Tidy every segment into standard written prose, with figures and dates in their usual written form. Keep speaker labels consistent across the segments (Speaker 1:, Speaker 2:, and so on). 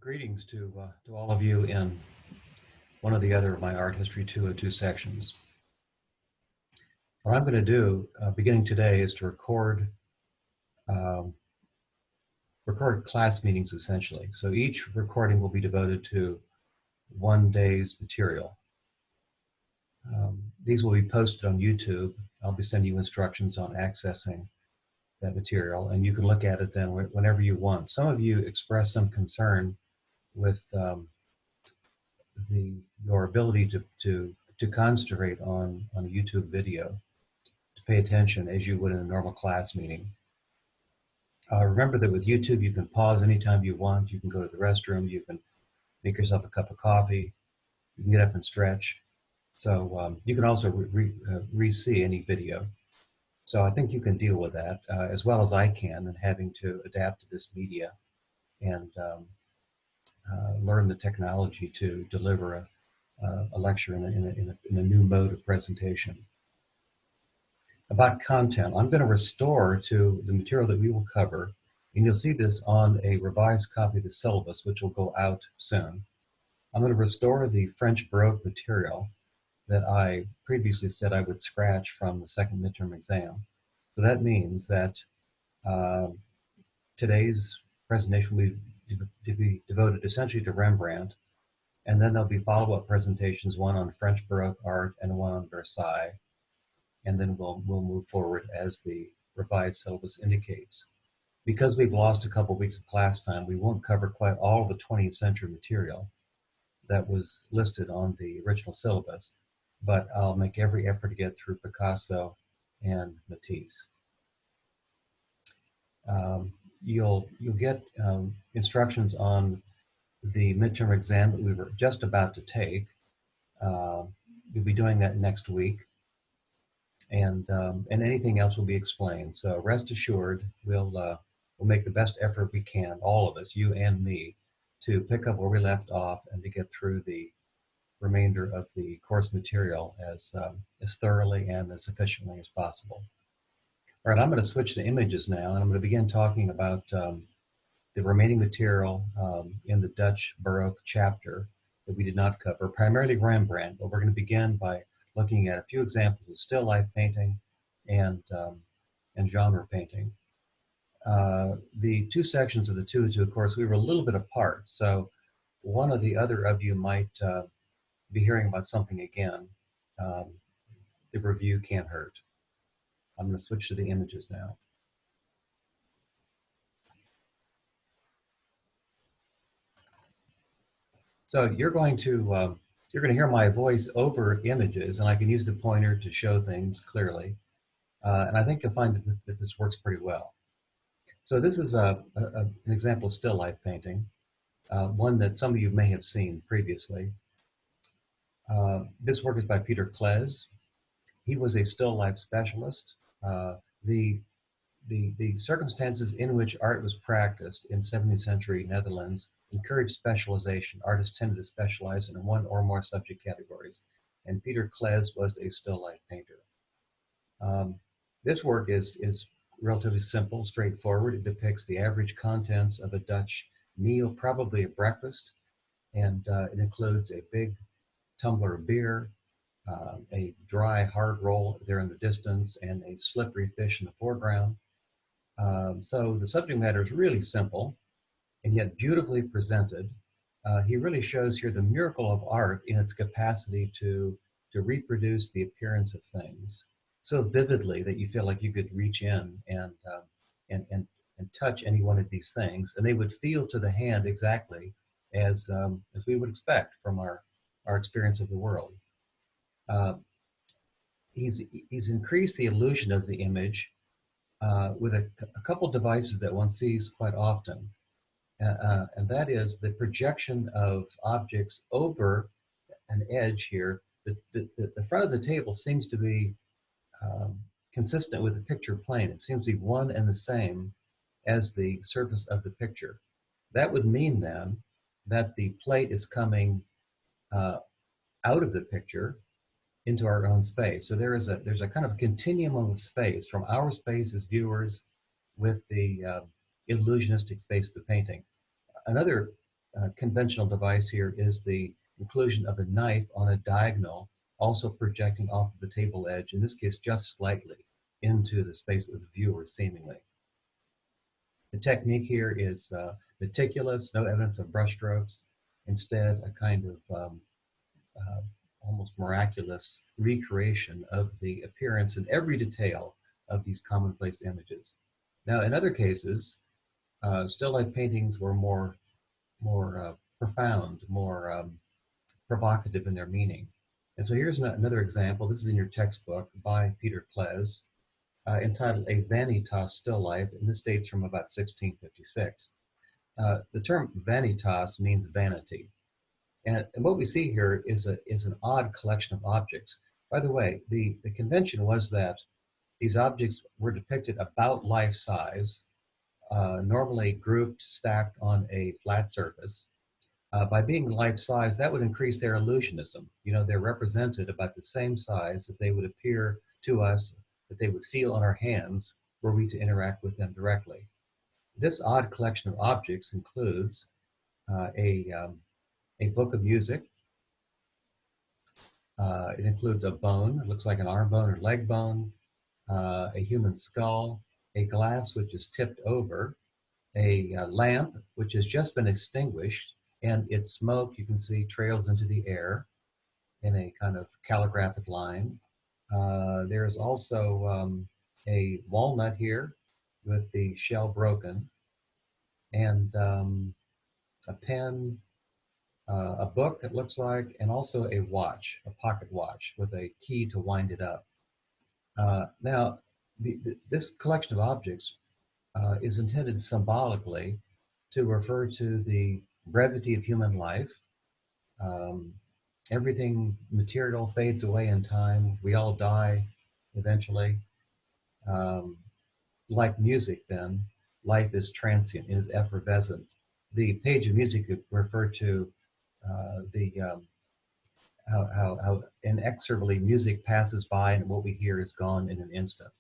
Speaker 1: Greetings to all of you in one or the other of my Art History 202 sections. What I'm going to do beginning today is to um, record class meetings essentially. So each recording will be devoted to one day's material. These will be posted on YouTube. I'll be sending you instructions on accessing that material, and you can look at it then whenever you want. Some of you expressed some concern with your ability to concentrate on a YouTube video, to pay attention as you would in a normal class meeting. Remember that with YouTube, you can pause anytime you want. You can go to the restroom. You can make yourself a cup of coffee. You can get up and stretch. So you can also re-see any video. So I think you can deal with that as well as I can, and having to adapt to this media and learn the technology to deliver a lecture in a new mode of presentation. About content, I'm going to restore to the material that we will cover, and you'll see this on a revised copy of the syllabus, which will go out soon. I'm going to restore the French Baroque material that I previously said I would scratch from the second midterm exam. So that means that today's presentation will be devoted essentially to Rembrandt, and then there'll be follow-up presentations, one on French Baroque art and one on Versailles. And then we'll move forward as the revised syllabus indicates. Because we've lost a couple weeks of class time, we won't cover quite all of the 20th century material that was listed on the original syllabus, but I'll make every effort to get through Picasso and Matisse. You'll get instructions on the midterm exam that we were just about to take. We'll be doing that next week, and anything else will be explained. So rest assured, we'll make the best effort we can, all of us, you and me, to pick up where we left off and to get through the remainder of the course material as thoroughly and as efficiently as possible. All right, I'm going to switch to images now, and I'm going to begin talking about the remaining material in the Dutch Baroque chapter that we did not cover, primarily Rembrandt, but we're going to begin by looking at a few examples of still life painting and genre painting. The two sections of the 202, of course, we were a little bit apart, so one or the other of you might be hearing about something again. The review can't hurt. I'm going to switch to the images now. So you're going to hear my voice over images, and I can use the pointer to show things clearly. And I think you'll find that this works pretty well. So this is an example of still life painting, one that some of you may have seen previously. This work is by Peter Kles. He was a still life specialist. The circumstances in which art was practiced in 17th century Netherlands encouraged specialization. Artists tended to specialize in one or more subject categories, and Peter Kles was a still life painter. This work is relatively simple, straightforward. It depicts the average contents of a Dutch meal, probably a breakfast, and it includes a big tumbler of beer, a dry hard roll there in the distance, and a slippery fish in the foreground. So the subject matter is really simple and yet beautifully presented. He really shows here the miracle of art in its capacity to reproduce the appearance of things so vividly that you feel like you could reach in and touch any one of these things, and they would feel to the hand exactly as we would expect from our experience of the world. He's increased the illusion of the image with a couple devices that one sees quite often, and that is the projection of objects over an edge here. The front of the table seems to be consistent with the picture plane. It seems to be one and the same as the surface of the picture. That would mean then that the plate is coming out of the picture into our own space. So there's a kind of a continuum of space from our space as viewers with the illusionistic space of the painting. Another conventional device here is the inclusion of a knife on a diagonal, also projecting off of the table edge, in this case, just slightly into the space of the viewer, seemingly. The technique here is meticulous, no evidence of brushstrokes, instead a kind of uh, almost miraculous recreation of the appearance and every detail of these commonplace images. Now, in other cases, still life paintings were more profound, more provocative in their meaning. And so here's another example. This is in your textbook by Peter Kles, entitled A Vanitas Still Life, and this dates from about 1656. The term vanitas means vanity. And what we see here is an odd collection of objects. By the way, the convention was that these objects were depicted about life size, normally grouped, stacked on a flat surface. By being life size, that would increase their illusionism. You know, they're represented about the same size that they would appear to us, that they would feel on our hands were we to interact with them directly. This odd collection of objects includes uh, a, um, a book of music. It includes a bone, it looks like an arm bone or leg bone, a human skull, a glass which is tipped over, a lamp which has just been extinguished, and its smoke you can see trails into the air in a kind of calligraphic line. There's also a walnut here with the shell broken, and a pen, a book, it looks like, and also a watch, a pocket watch with a key to wind it up. Now, this collection of objects is intended symbolically to refer to the brevity of human life. Um, Everything material fades away in time. We all die eventually. Um, like music, then, life is transient, it is effervescent. The page of music could refer to the how inexorably music passes by and what we hear is gone in an instant.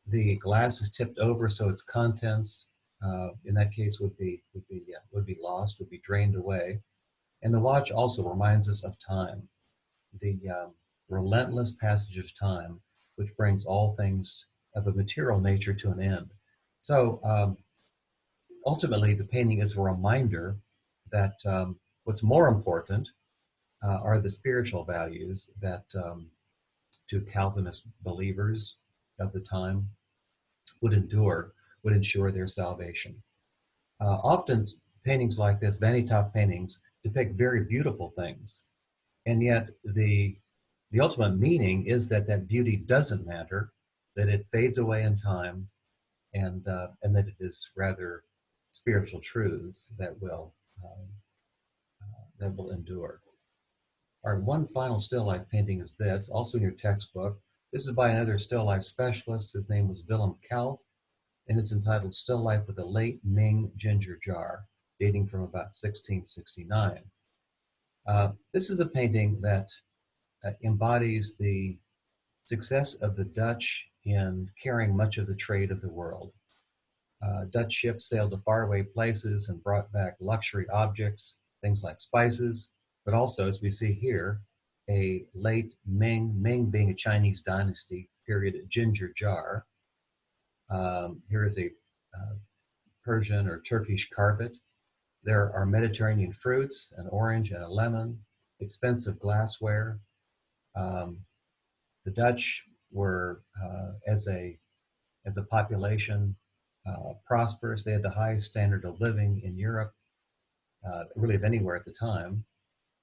Speaker 1: The glass is tipped over, so its contents, in that case, would be lost, would be drained away. And the watch also reminds us of time, the relentless passage of time, which brings all things of a material nature to an end. So ultimately, the painting is a reminder that what's more important are the spiritual values that, to Calvinist believers of the time, would endure, would ensure their salvation. Often, paintings like this, Vanitas paintings, depict very beautiful things, and yet the ultimate meaning is that that beauty doesn't matter, that it fades away in time, and that it is rather spiritual truths um, that will endure. Our one final still life painting is this, also in your textbook. This is by another still life specialist. His name was Willem Kalf, and it's entitled Still Life with a Late Ming Ginger Jar, dating from about 1669. This is a painting that embodies the success of the Dutch in carrying much of the trade of the world. Dutch ships sailed to faraway places and brought back luxury objects, things like spices, but also, as we see here, a late Ming being a Chinese dynasty period ginger jar. Here is a uh, Persian or Turkish carpet. There are Mediterranean fruits, an orange and a lemon, expensive glassware. Um, the Dutch were, as a population, prosperous. They had the highest standard of living in Europe, really of anywhere at the time.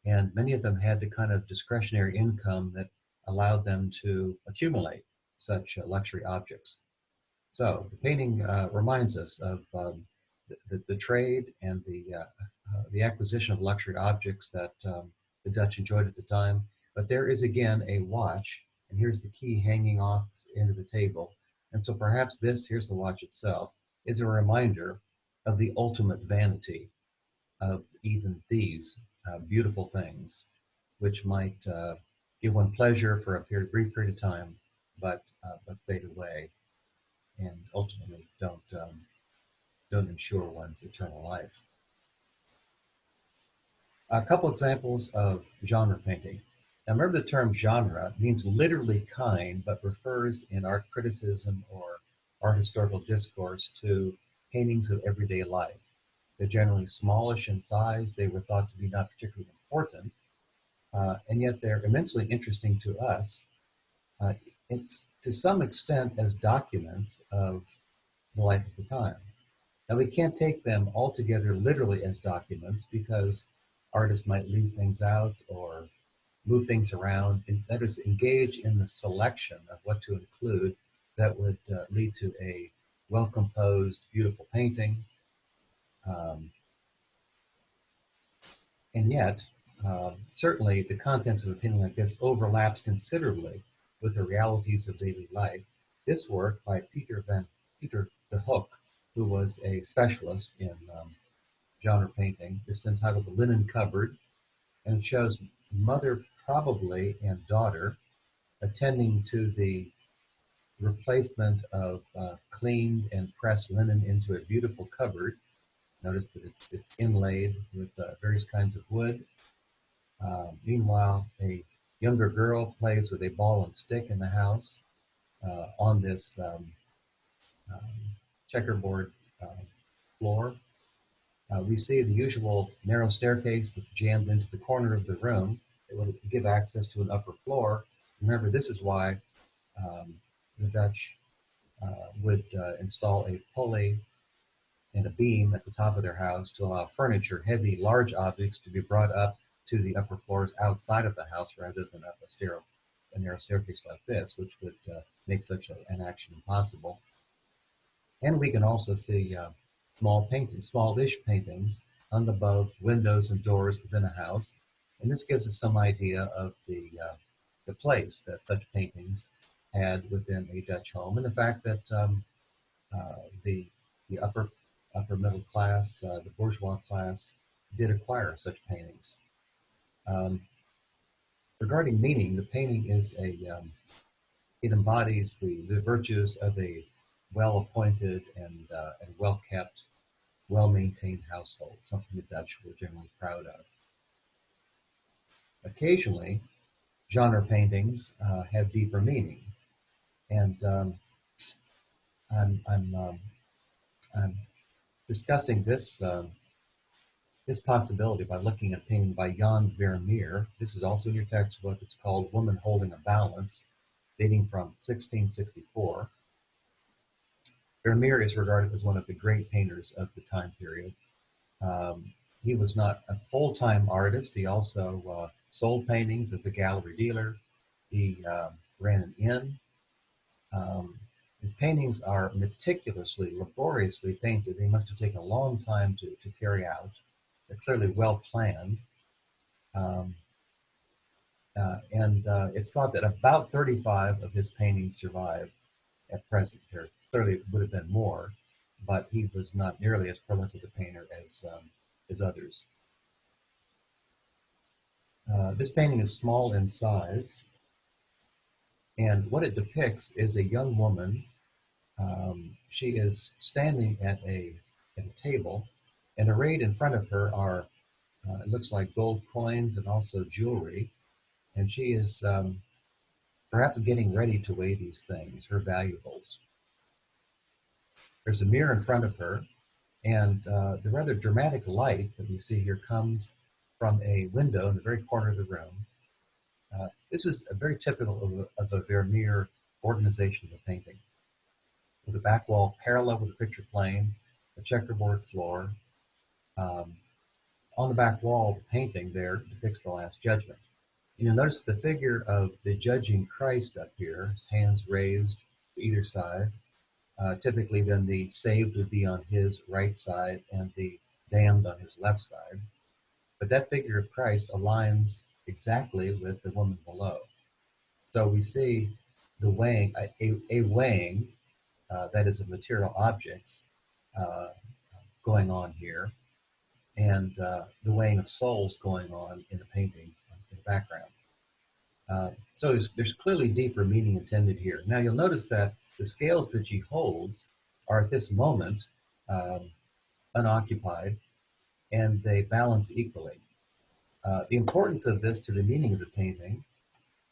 Speaker 1: And many of them had the kind of discretionary income that allowed them to accumulate such luxury objects. So the painting reminds us of the trade and the acquisition of luxury objects that the Dutch enjoyed at the time. But there is again a watch, and here's the key hanging off into the table. And so perhaps this, here's the watch itself, is a reminder of the ultimate vanity of even these beautiful things, which might give one pleasure for a brief period of time, but fade away and ultimately don't ensure one's eternal life. A couple examples of genre painting. Now, remember the term genre means literally kind, but refers in art criticism or art historical discourse to paintings of everyday life. They're generally smallish in size. They were thought to be not particularly important, and yet they're immensely interesting to us. Uh, it's to some extent as documents of the life of the time. Now, we can't take them altogether literally as documents because artists might leave things out or move things around, and that is, engage in the selection of what to include that would lead to a well composed, beautiful painting. Um, and yet, certainly the contents of a painting like this overlaps considerably with the realities of daily life. This work by Peter de Hook, who was a specialist in genre painting, is entitled The Linen Cupboard, and it shows mother probably and daughter attending to the replacement of cleaned and pressed linen into a beautiful cupboard. Notice that it's inlaid with various kinds of wood. Meanwhile, a younger girl plays with a ball and stick in the house on this um, checkerboard uh, floor. We see the usual narrow staircase that's jammed into the corner of the room. It will give access to an upper floor. Remember, this is why the Dutch would install a pulley and a beam at the top of their house to allow furniture, heavy, large objects to be brought up to the upper floors outside of the house rather than up a narrow staircase like this, which would make such an action impossible. And we can also see small paintings, smallish paintings hung above windows and doors within a house. And this gives us some idea of the place that such paintings had within a Dutch home, and the fact that the upper middle class, the bourgeois class, did acquire such paintings. Um, Regarding meaning, the painting is it embodies the virtues of a well-appointed and well-kept, well-maintained household, something the Dutch were generally proud of. Occasionally, genre paintings have deeper meaning, and I'm I'm discussing this possibility by looking at a painting by Jan Vermeer. This is also in your textbook. It's called Woman Holding a Balance, dating from 1664. Vermeer is regarded as one of the great painters of the time period. Um, he was not a full-time artist. He also sold paintings as a gallery dealer. He ran an inn. Um, his paintings are meticulously, laboriously painted. They must have taken a long time to carry out. They're clearly well planned. Um, and it's thought that about 35 of his paintings survive at present. There clearly would have been more, but he was not nearly as prolific a painter as others. This painting is small in size, and what it depicts is a young woman. She is standing at a table, and arrayed in front of her are it looks like gold coins and also jewelry, and she is perhaps getting ready to weigh these things, her valuables. There's a mirror in front of her, and the rather dramatic light that we see here comes from a window in the very corner of the room. This is very typical of a Vermeer organization of a painting, with the back wall parallel with the picture plane, a checkerboard floor. Um, on the back wall of the painting there depicts the Last Judgment. And you'll notice the figure of the judging Christ up here, his hands raised to either side. Typically, then the saved would be on his right side and the damned on his left side. But that figure of Christ aligns exactly with the woman below. So we see the weighing, a weighing that is of material objects uh, going on here, and the weighing of souls going on in the painting in the background. So there's clearly deeper meaning intended here. Now you'll notice that the scales that she holds are at this moment um, unoccupied, and they balance equally. The importance of this to the meaning of the painting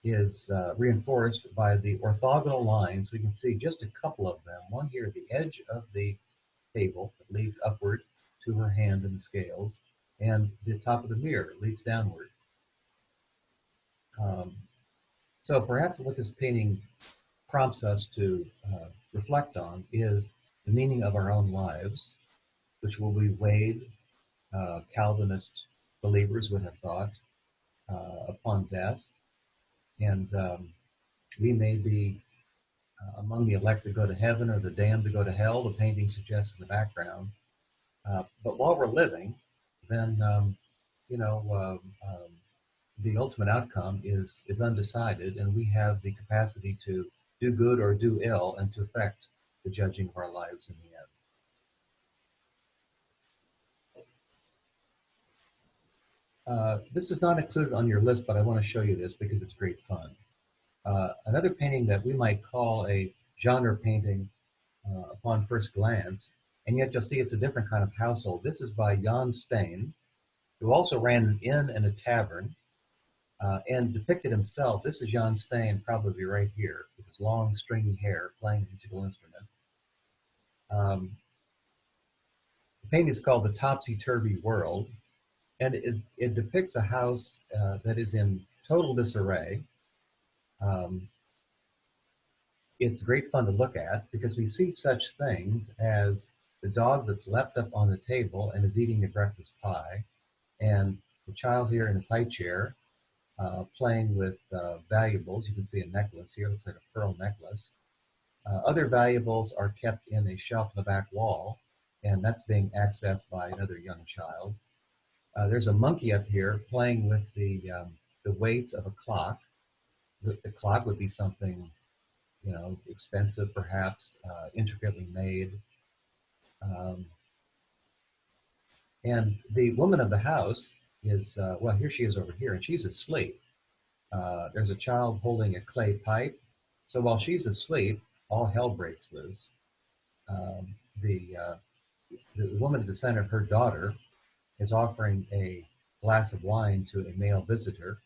Speaker 1: is reinforced by the orthogonal lines. We can see just a couple of them. One here at the edge of the table that leads upward to her hand in the scales, and the top of the mirror leads downward. Um, so perhaps what this painting prompts us to reflect on is the meaning of our own lives, which will be weighed, Calvinist believers would have thought, upon death. And we may be among the elect to go to heaven or the damned to go to hell, the painting suggests in the background. But while we're living, then, the ultimate outcome is undecided, and we have the capacity to do good or do ill and to affect the judging of our lives in the end. This is not included on your list, but I want to show you this because it's great fun. Another painting that we might call a genre painting upon first glance, and yet you'll see it's a different kind of household. This is by Jan Steen, who also ran an inn and a tavern and depicted himself. This is Jan Steen, probably right here, with his long, stringy hair, playing a musical instrument. The painting is called The Topsy-Turvy World, and it depicts a house that is in total disarray. It's great fun to look at because we see such things as the dog that's left up on the table and is eating the breakfast pie, and the child here in his high chair playing with valuables. You can see a necklace here, looks like a pearl necklace. Other valuables are kept in a shelf in the back wall, and that's being accessed by another young child. There's a monkey up here playing with the weights of a clock. The clock would be something, expensive, perhaps, intricately made. And the woman of the house is, well, here she is over here, and she's asleep. There's a child holding a clay pipe. So while she's asleep, all hell breaks loose. Um, the, uh, the woman at the center, her daughter, is offering a glass of wine to a male visitor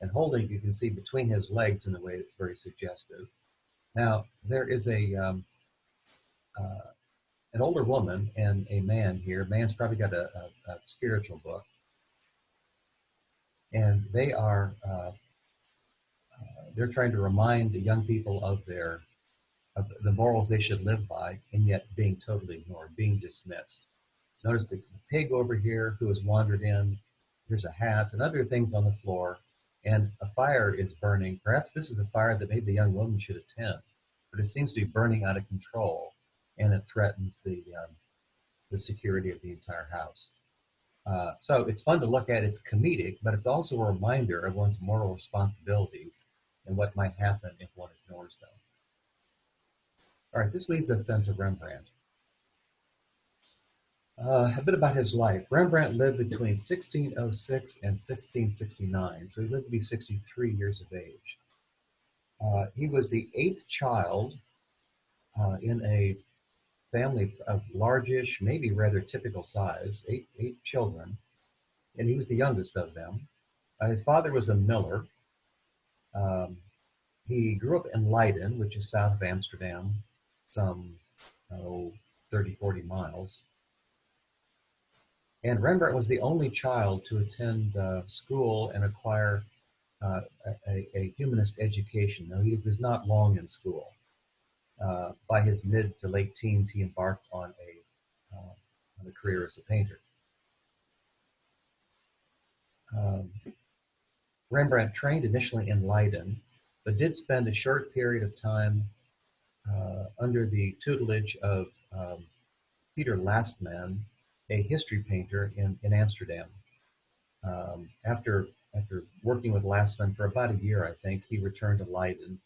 Speaker 1: and holding, you can see, between his legs in a way that's very suggestive. Now, there is an older woman and a man here. Man's probably got a spiritual book, and they're trying to remind the young people of the morals they should live by, and yet being totally ignored, being dismissed. Notice the pig over here who has wandered in. There's a hat and other things on the floor, and a fire is burning. Perhaps this is the fire that maybe the young woman should attend, but it seems to be burning out of control, and it threatens the security of the entire house. So it's fun to look at. It's comedic, but it's also a reminder of one's moral responsibilities and what might happen if one ignores them. All right, this leads us then to Rembrandt. A bit about his life. Rembrandt lived between 1606 and 1669, so he lived to be 63 years of age. He was the eighth child in a family of largish, maybe rather typical size, eight children, and he was the youngest of them. His father was a miller. Um, he grew up in Leiden, which is south of Amsterdam, some 30, 40 miles. And Rembrandt was the only child to attend school and acquire a humanist education. Now, he was not long in school. By his mid to late teens, he embarked on a career as a painter. Rembrandt trained initially in Leiden, but did spend a short period of time under the tutelage of Peter Lastman, a history painter in Amsterdam. After working with Lastman for about a year, I think, he returned to Leiden,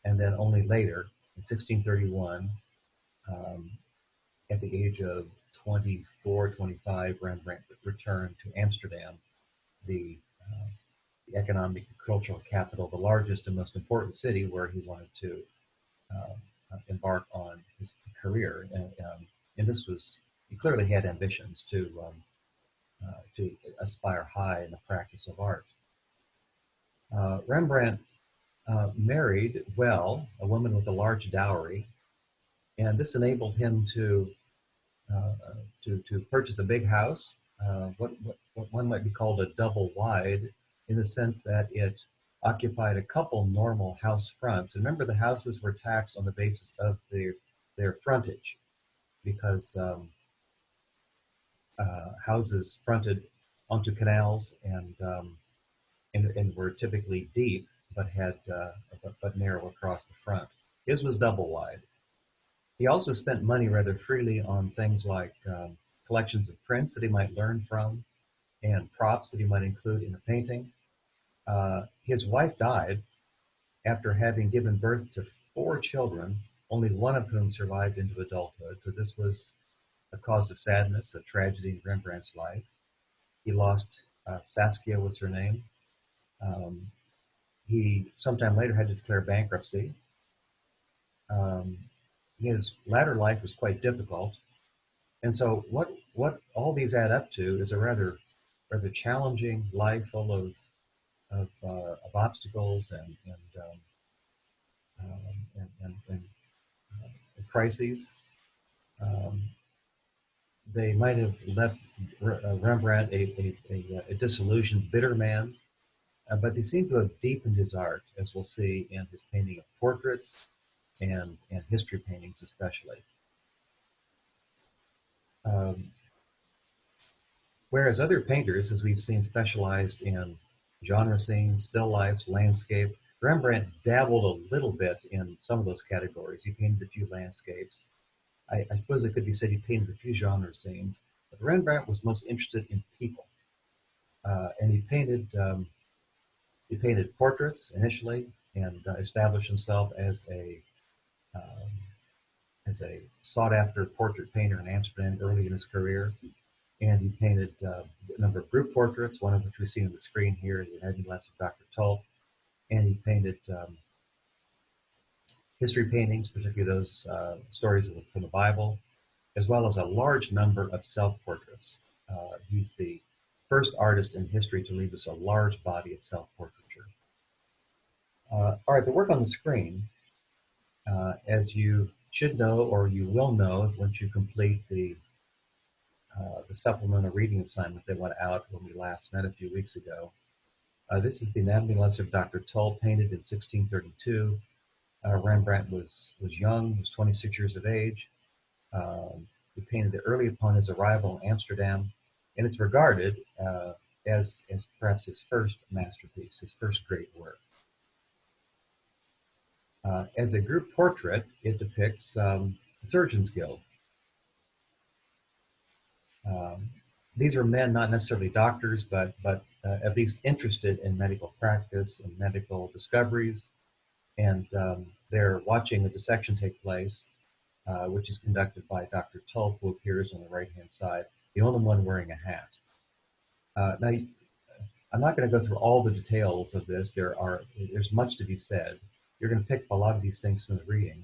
Speaker 1: and then only later, in 1631, at the age of 24, 25, Rembrandt returned to Amsterdam, the economic and cultural capital, the largest and most important city where he wanted to embark on his career. And this was, he clearly had ambitions to to aspire high in the practice of art. Rembrandt married well a woman with a large dowry, and this enabled him uh, to purchase a big house, what one might be called a double wide, in the sense that it occupied a couple normal house fronts. Remember, the houses were taxed on the basis of their frontage, because houses fronted onto canals and were typically deep, but had but narrow across the front. His was double wide. He also spent money rather freely on things like collections of prints that he might learn from and props that he might include in a painting. His wife died after having given birth to four children, only one of whom survived into adulthood. So this was a cause of sadness, a tragedy in Rembrandt's life. He lost Saskia was her name. Um, he sometime later had to declare bankruptcy. Um, his latter life was quite difficult, and so what all these add up to is a rather challenging life full of obstacles and crises. Um, they might have left Rembrandt a disillusioned, bitter man, but they seem to have deepened his art, as we'll see in his painting of portraits and history paintings especially. Um, Whereas other painters, as we've seen, specialized in genre scenes, still lifes, landscape, Rembrandt dabbled a little bit in some of those categories. He painted a few landscapes. I suppose it could be said he painted a few genre scenes, but Rembrandt was most interested in people, and he painted portraits initially, and established himself um, as a sought after portrait painter in Amsterdam early in his career. And he painted a number of group portraits, one of which we see on the screen here, the Head and Glass of Dr. Tulp. And he painted history paintings, particularly those stories from the Bible, as well as a large number of self-portraits. He's the first artist in history to leave us a large body of self-portraiture. All right, the work on the screen, as you should know, or you will know once you complete the supplemental reading assignment that went out when we last met a few weeks ago. This is the Anatomy Lesser of Dr. Tull, painted in 1632. Rembrandt was young, was 26 years of age. He painted it early upon his arrival in Amsterdam, and it's regarded as perhaps his first masterpiece, his first great work. As a group portrait, it depicts the Surgeons Guild. These are men, not necessarily doctors, but at least interested in medical practice and medical discoveries, and they're watching a dissection take place, which is conducted by Dr. Tulp, who appears on the right-hand side, the only one wearing a hat. Now, I'm not going to go through all the details of this. There's much to be said. You're going to pick up a lot of these things from the reading.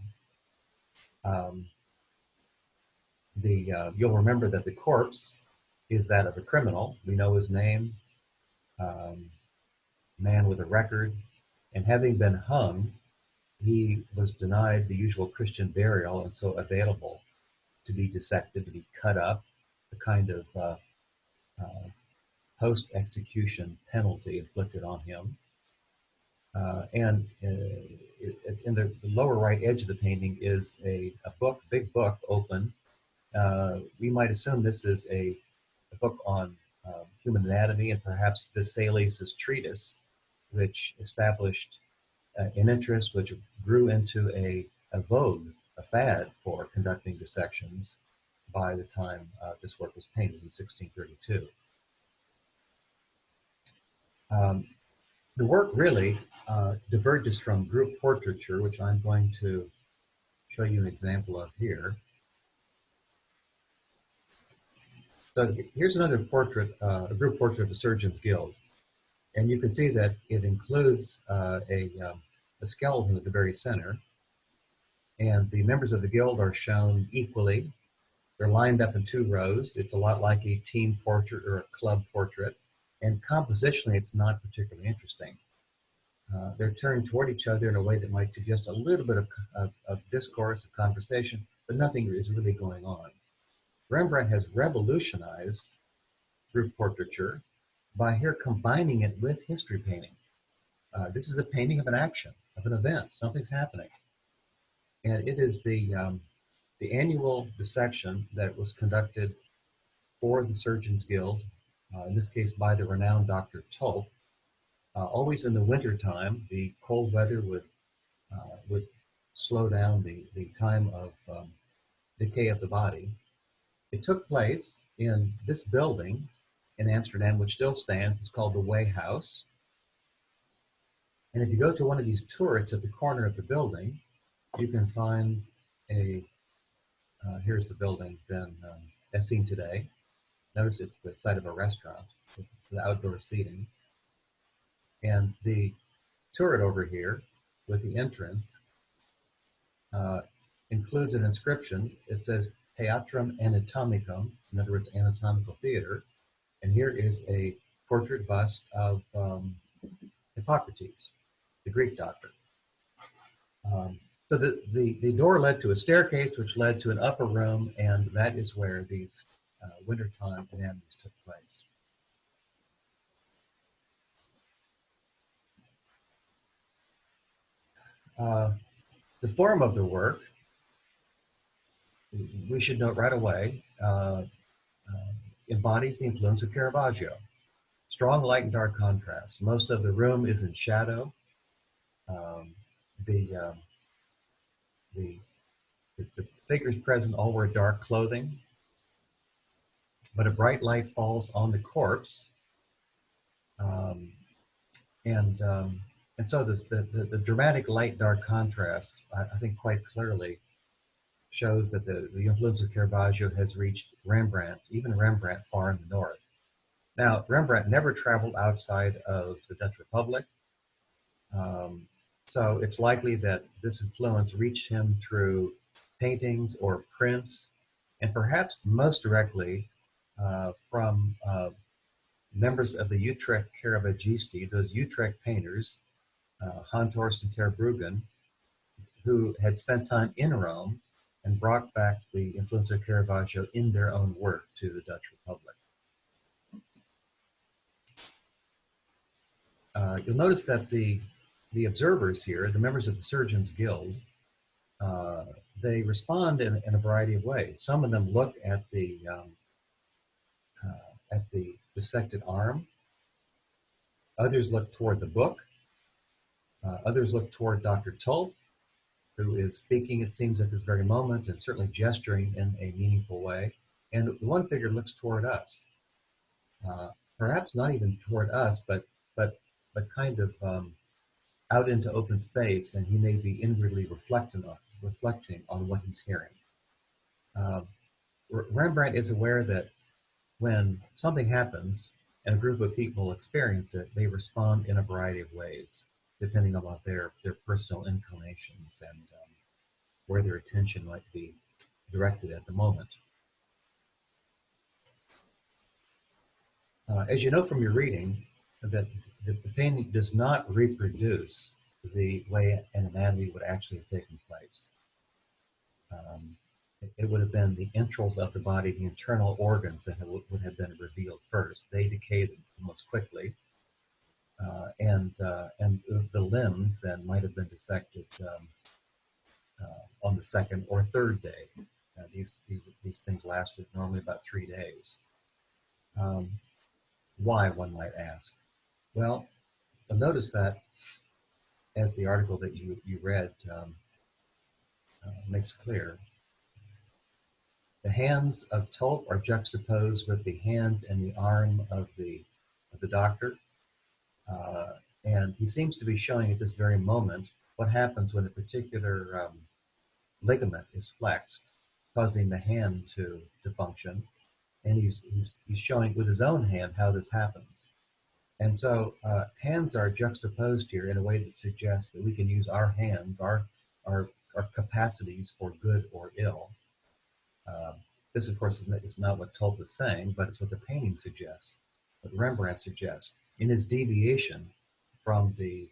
Speaker 1: You'll remember that the corpse is that of a criminal. We know his name, man with a record, and having been hung, he was denied the usual Christian burial and so available to be dissected, to be cut up, the kind of post-execution penalty inflicted on him. And in the lower right edge of the painting is a book, big book, open. We might assume this is a book on human anatomy, and perhaps Vesalius' treatise, which established an interest which grew into a vogue, a fad for conducting dissections by the time this work was painted in 1632. The work really diverges from group portraiture, which I'm going to show you an example of here. So here's another portrait, a group portrait of the Surgeons Guild. And you can see that it includes a skeleton at the very center. And the members of the guild are shown equally. They're lined up in two rows. It's a lot like a team portrait or a club portrait. And compositionally, it's not particularly interesting. They're turned toward each other in a way that might suggest a little bit of discourse, of conversation, but nothing is really going on. Rembrandt has revolutionized group portraiture by here combining it with history painting. This is a painting of an action, of an event. Something's happening. And it is the annual dissection that was conducted for the Surgeons Guild, in this case by the renowned Dr. Tulp. Always in the winter time, the cold weather would slow down the time of decay of the body. It took place in this building in Amsterdam, which still stands. It's called the Way House. And if you go to one of these turrets at the corner of the building, you can find here's the building then as seen today. Notice it's the site of a restaurant with the outdoor seating. And the turret over here with the entrance includes an inscription. It says Theatrum Anatomicum, in other words, anatomical theater. And here is a portrait bust of Hippocrates, the Greek doctor. So the door led to a staircase, which led to an upper room, and that is where these wintertime anatomies took place. The form of the work, we should note right away, embodies the influence of Caravaggio. Strong light and dark contrast. Most of the room is in shadow. The figures present all wear dark clothing, but a bright light falls on the corpse, and so the dramatic light-dark contrast, I think, quite clearly shows that the influence of Caravaggio has reached Rembrandt, even Rembrandt far in the north. Now, Rembrandt never traveled outside of the Dutch Republic, so it's likely that this influence reached him through paintings or prints, and perhaps most directly from members of the Utrecht Caravaggisti, those Utrecht painters, Honthorst and Terbruggen, who had spent time in Rome and brought back the influence of Caravaggio in their own work to the Dutch Republic. You'll notice that the observers here, the members of the Surgeons Guild, they respond in a variety of ways. Some of them look at the dissected arm. Others look toward the book. Others look toward Dr. Tulp, who is speaking, it seems, at this very moment, and certainly gesturing in a meaningful way. And the one figure looks toward us. Perhaps not even toward us, but kind of out into open space, and he may be inwardly reflecting on what he's hearing. Rembrandt is aware that when something happens and a group of people experience it, they respond in a variety of ways, depending on what their personal inclinations and where their attention might be directed at the moment. As you know from your reading, that the painting does not reproduce the way an anatomy would actually have taken place. It would have been the entrails of the body, the internal organs that would have been revealed first. They decayed most quickly, and the limbs then might have been dissected on the second or third day. These things lasted normally about 3 days. Why, one might ask? Well, notice that, as the article that you read makes clear, the hands of Tulp are juxtaposed with the hand and the arm of the doctor, and he seems to be showing at this very moment what happens when a particular ligament is flexed, causing the hand to function, and he's showing with his own hand how this happens. And so hands are juxtaposed here in a way that suggests that we can use our hands, our capacities for good or ill. This, of course, is not what Tulp is saying, but it's what the painting suggests, what Rembrandt suggests in his deviation from the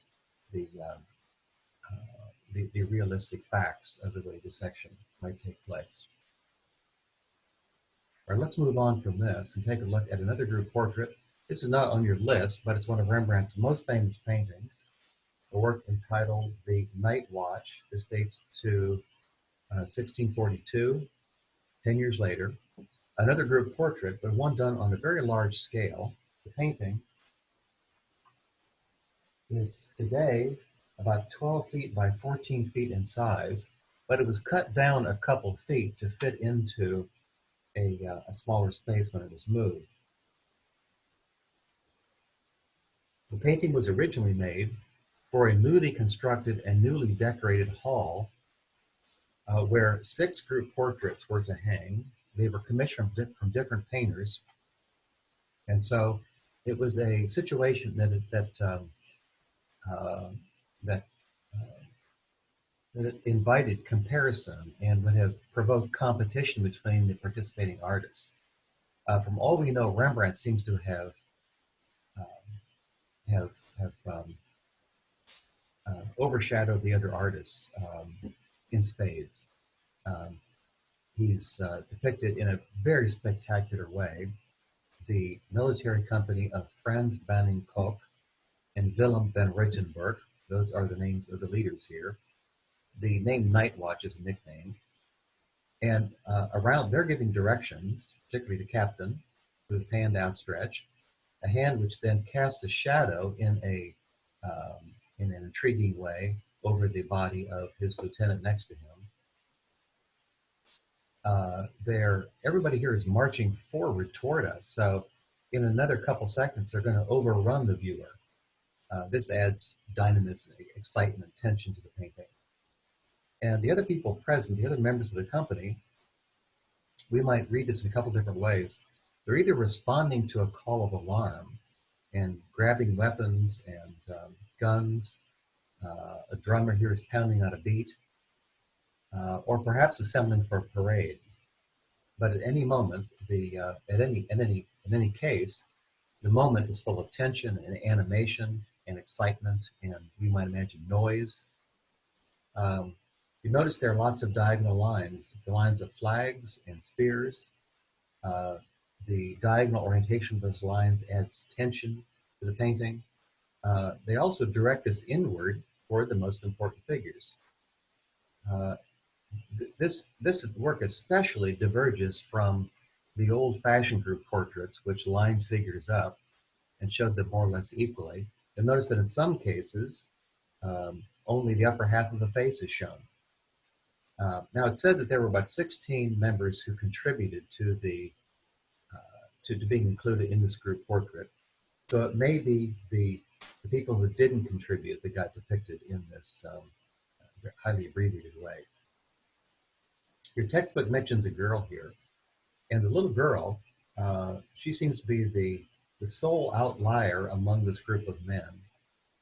Speaker 1: realistic facts of the way dissection might take place. All right, let's move on from this and take a look at another group portrait. This is not on your list, but it's one of Rembrandt's most famous paintings, a work entitled The Night Watch. This dates to 1642, 10 years later. Another group portrait, but one done on a very large scale. The painting is today about 12 feet by 14 feet in size, but it was cut down a couple feet to fit into a smaller space when it was moved. The painting was originally made for a newly constructed and newly decorated hall where 6 group portraits were to hang. They were commissioned from different painters, and so it was a situation that it invited comparison and would have provoked competition between the participating artists. From all we know, Rembrandt seems to have have, have overshadowed the other artists in spades. Um, he's depicted in a very spectacular way the military company of Franz Banning Koch and Willem van Rittenberg. Those are the names of the leaders here. The name Night Watch is a nickname. And around, they're giving directions, particularly the captain, with his hand outstretched, a hand which then casts a shadow in an intriguing way over the body of his lieutenant next to him. Everybody here is marching forward toward us. So in another couple seconds, they're going to overrun the viewer. This adds dynamism, excitement, tension to the painting. And the other people present, the other members of the company, we might read this in a couple different ways. They're either responding to a call of alarm and grabbing weapons and guns. A drummer here is pounding on a beat, or perhaps assembling for a parade. But at any moment, in any case, the moment is full of tension and animation and excitement, and we might imagine noise. You notice there are lots of diagonal lines, the lines of flags and spears. The diagonal orientation of those lines adds tension to the painting. They also direct us inward toward the most important figures. This work especially diverges from the old-fashioned group portraits, which lined figures up and showed them more or less equally. You'll notice that in some cases, only the upper half of the face is shown. Now, it's said that there were about 16 members who contributed to to being included in this group portrait. So it may be the people who didn't contribute that got depicted in this highly abbreviated way. Your textbook mentions a girl here, and the little girl, she seems to be the sole outlier among this group of men,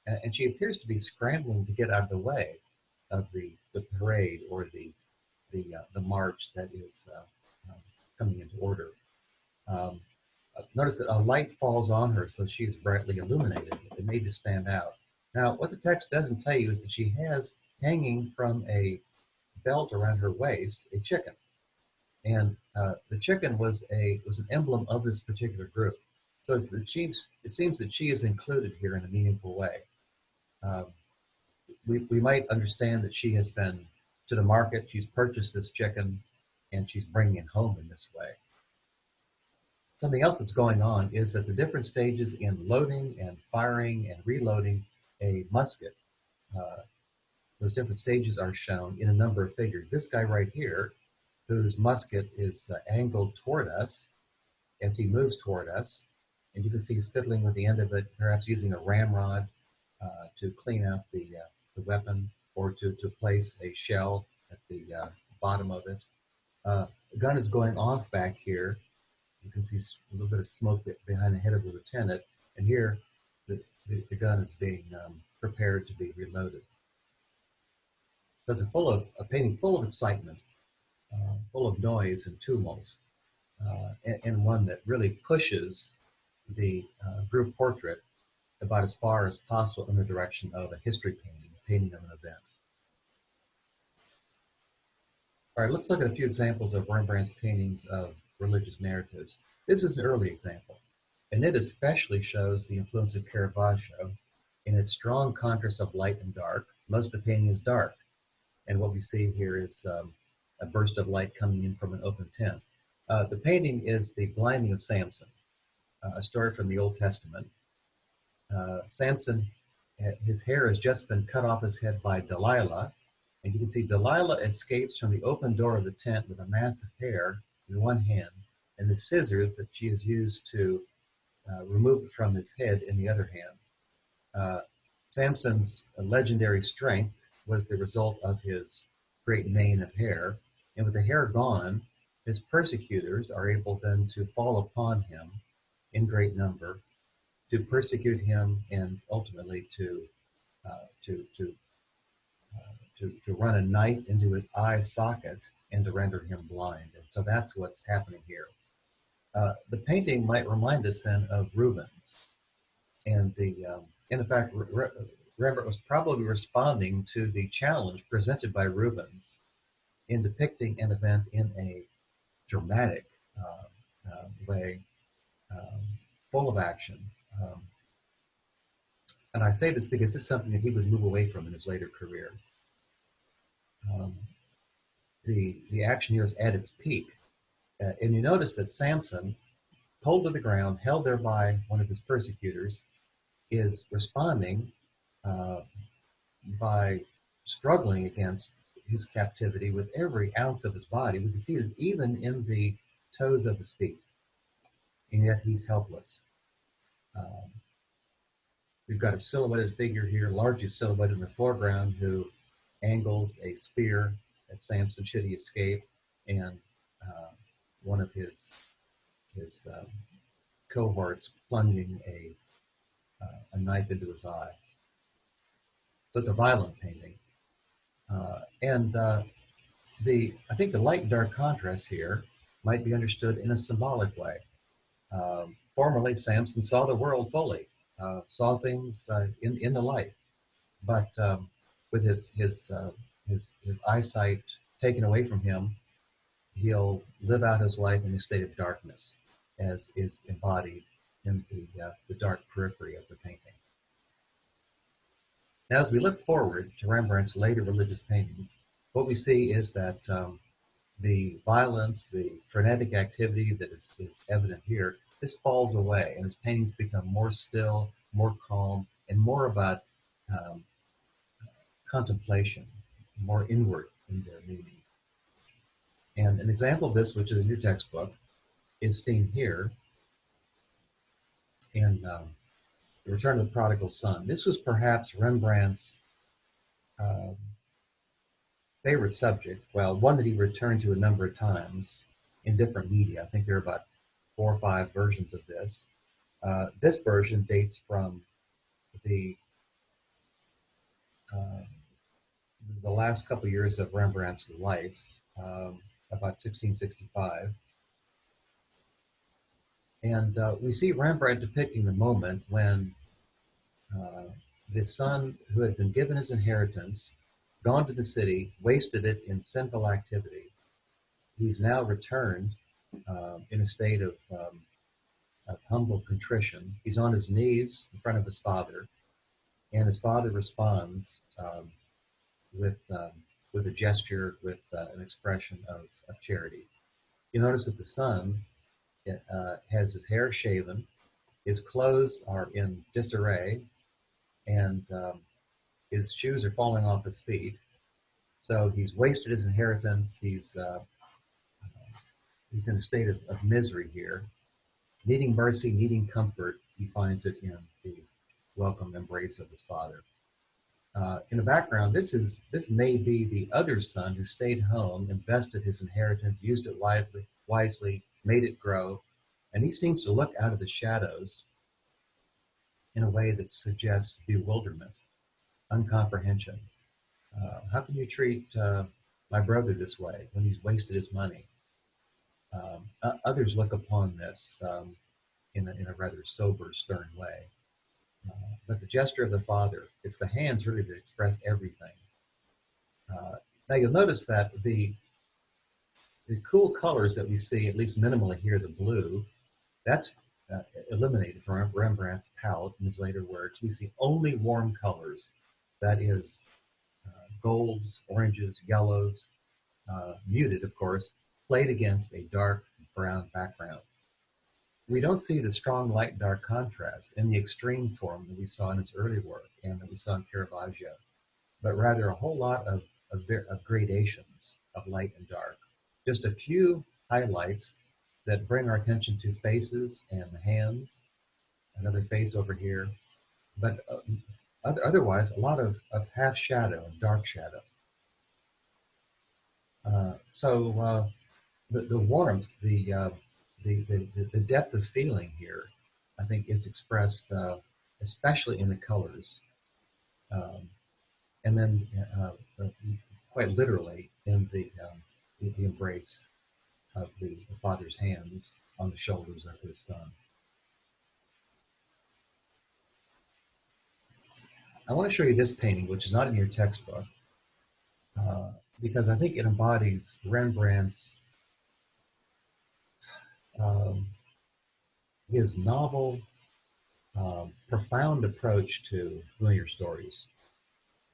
Speaker 1: and she appears to be scrambling to get out of the way of the parade or the march that is coming into order. Notice that a light falls on her, so she's brightly illuminated. It made to stand out. Now, what the text doesn't tell you is that she has hanging from a belt around her waist a chicken, and the chicken was an emblem of this particular group. So it seems that she is included here in a meaningful way. We might understand that she has been to the market, she's purchased this chicken, and she's bringing it home in this way. Something else that's going on is that the different stages in loading and firing and reloading a musket, those different stages are shown in a number of figures. This guy right here, whose musket is angled toward us as he moves toward us, and you can see he's fiddling with the end of it, perhaps using a ramrod to clean out the weapon or to place a shell at the bottom of it. The gun is going off back here. You can see a little bit of smoke behind the head of the lieutenant, and here the gun is being prepared to be reloaded. So it's a painting full of excitement, full of noise and tumult. and one that really pushes the group portrait about as far as possible in the direction of a history painting, a painting of an event. All right, let's look at a few examples of Rembrandt's paintings of religious narratives. This is an early example, and it especially shows the influence of Caravaggio in its strong contrast of light and dark. Most of the painting is dark, and what we see here is a burst of light coming in from an open tent. The painting is The Blinding of Samson, a story from the Old Testament. Samson, his hair has just been cut off his head by Delilah, and you can see Delilah escapes from the open door of the tent with a mass of hair in one hand and the scissors that she has used to remove it from his head in the other hand. Samson's legendary strength was the result of his great mane of hair, and with the hair gone, his persecutors are able then to fall upon him in great number, to persecute him, and ultimately to uh, to to to run a knife into his eye socket and to render him blind. And so that's what's happening here. The painting might remind us then of Rubens, and in fact, Rembrandt was probably responding to the challenge presented by Rubens in depicting an event in a dramatic way, um, full of action. Um, and I say this because it's something that he would move away from in his later career. Um, the action here is at its peak. And you notice that Samson, pulled to the ground, held there by one of his persecutors, is responding uh, by struggling against his captivity with every ounce of his body. We can see it even in the toes of his feet, and yet he's helpless. Um, we've got a silhouetted figure here, largely silhouetted in the foreground, who angles a spear at Samson should he escape, and one of his cohorts plunging a knife into his eye. So it's a violent painting. And I think the light and dark contrast here might be understood in a symbolic way. Formerly, Samson saw the world fully, saw things in the light, but with his eyesight taken away from him, he'll live out his life in a state of darkness, as is embodied in the dark periphery of the painting. Now, as we look forward to Rembrandt's later religious paintings, what we see is that the violence, the frenetic activity that is evident here, this falls away, and his paintings become more still, more calm, and more about um, contemplation, more inward in their meaning. And an example of this, which is in your textbook, is seen here in The Return of the Prodigal Son. This was perhaps Rembrandt's uh, favorite subject, well, one that he returned to a number of times in different media. I think there are about 4 or 5 versions of this. This version dates from the uh, the last couple of years of Rembrandt's life, about 1665. And we see Rembrandt depicting the moment when uh, the son who had been given his inheritance, gone to the city, wasted it in sinful activity. He's now returned in a state of humble contrition. He's on his knees in front of his father, and his father responds with with a gesture, with an expression of charity. You notice that the son has his hair shaven, his clothes are in disarray, and his shoes are falling off his feet. So he's wasted his inheritance. He's in a state of misery here, needing mercy, needing comfort. He finds it in the welcome embrace of his father. In the background, this may be the other son who stayed home, invested his inheritance, used it wisely, made it grow, and he seems to look out of the shadows in a way that suggests bewilderment, uncomprehension. How can you treat my brother this way when he's wasted his money? Others look upon this in a rather sober, stern way. But the gesture of the Father, it's the hands really that express everything. Now you'll notice that the cool colors that we see, at least minimally here, the blue, that's eliminated from Rembrandt's palette in his later works. We see only warm colors, that is, golds, oranges, yellows, muted, of course, played against a dark brown background. We don't see the strong light-dark contrast in the extreme form that we saw in his early work and that we saw in Caravaggio, but rather a whole lot of gradations of light and dark. Just a few highlights that bring our attention to faces and hands, another face over here, but otherwise a lot of half shadow and dark shadow. So the warmth, the depth of feeling here, I think, is expressed especially in the colors, and then quite literally in the embrace of the Father's hands on the shoulders of his Son. I want to show you this painting, which is not in your textbook, because I think it embodies Rembrandt's his novel, profound approach to familiar stories.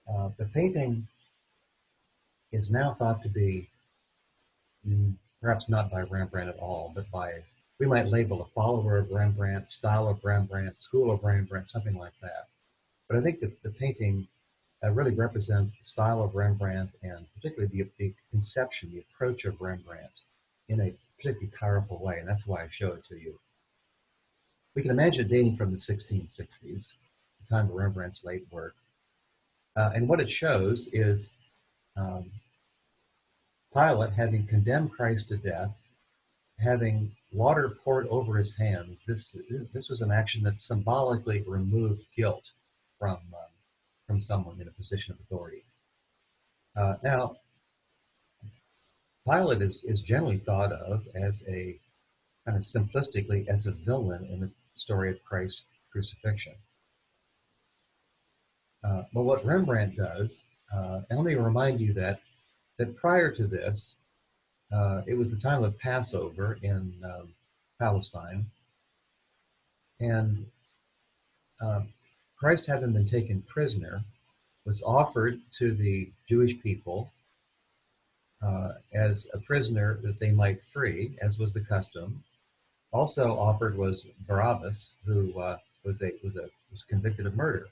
Speaker 1: The painting is now thought to be, perhaps not by Rembrandt at all, but by, we might label a follower of Rembrandt, style of Rembrandt, school of Rembrandt, something like that. But I think that the painting really represents the style of Rembrandt and particularly the conception, the approach of Rembrandt in a particularly powerful way, and that's why I show it to you. We can imagine it dating from the 1660s, the time of Rembrandt's late work. And what it shows is Pilate having condemned Christ to death, having water poured over his hands. This was an action that symbolically removed guilt from someone in a position of authority. Now, Pilate is generally thought of as a kind of simplistically as a villain in the story of Christ's crucifixion. But what Rembrandt does, and let me remind you that prior to this, it was the time of Passover in Palestine, and Christ, having been taken prisoner, was offered to the Jewish people as a prisoner that they might free, as was the custom. Also offered was Barabbas, who was convicted of murder.